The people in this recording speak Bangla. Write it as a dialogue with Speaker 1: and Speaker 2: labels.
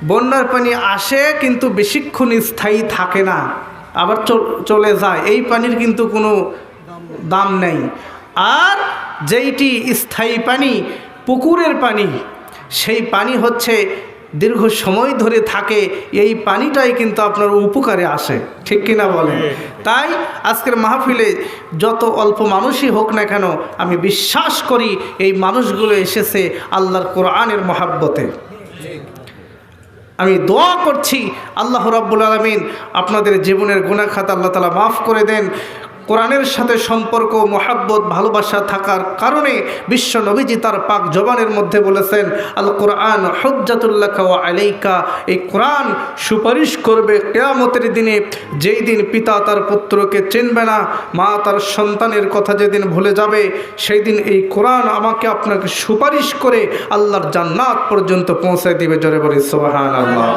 Speaker 1: বন্যার পানি আসে কিন্তু বেশিক্ষণ স্থায়ী থাকে না, আবার চলে যায়। এই পানির কিন্তু কোনো দাম নেই। আর যেইটি স্থায়ী পানি, পুকুরের পানি, সেই পানি হচ্ছে দীর্ঘ সময় ধরে থাকে। এই পানিটাই কিন্তু আপনার উপকারে আসে, ঠিক কিনা বলেন? তাই আজকের মাহফিলে যত অল্প মানুষই হোক না কেন, আমি বিশ্বাস করি এই মানুষগুলো এসেছে আল্লাহর কোরআনের মহাব্বতে। আমি দোয়া করছি আল্লাহ রাব্বুল আলামিন আপনাদের জীবনের গুনাহ খাতা আল্লাহ তাআলা মাফ করে দেন। কোরআনের সাথে সম্পর্ক, মহাব্বত, ভালোবাসা থাকার কারণে বিশ্ব নবীজি তার পাক জবানের মধ্যে বলেছেন, আল কোরআন হুজ্জাতুল লাকা ওয়া আলাইকা। এই কোরআন সুপারিশ করবে কিয়ামতের দিনে, যেই দিন পিতা তার পুত্রকে চিনবে না, মা তার সন্তানের কথা যেদিন ভুলে যাবে, সেই দিন এই কোরআন আমাকে আপনাকে সুপারিশ করে আল্লাহর জান্নাত পর্যন্ত পৌঁছে দিবে। জোরে বলি সুবহানাল্লাহ।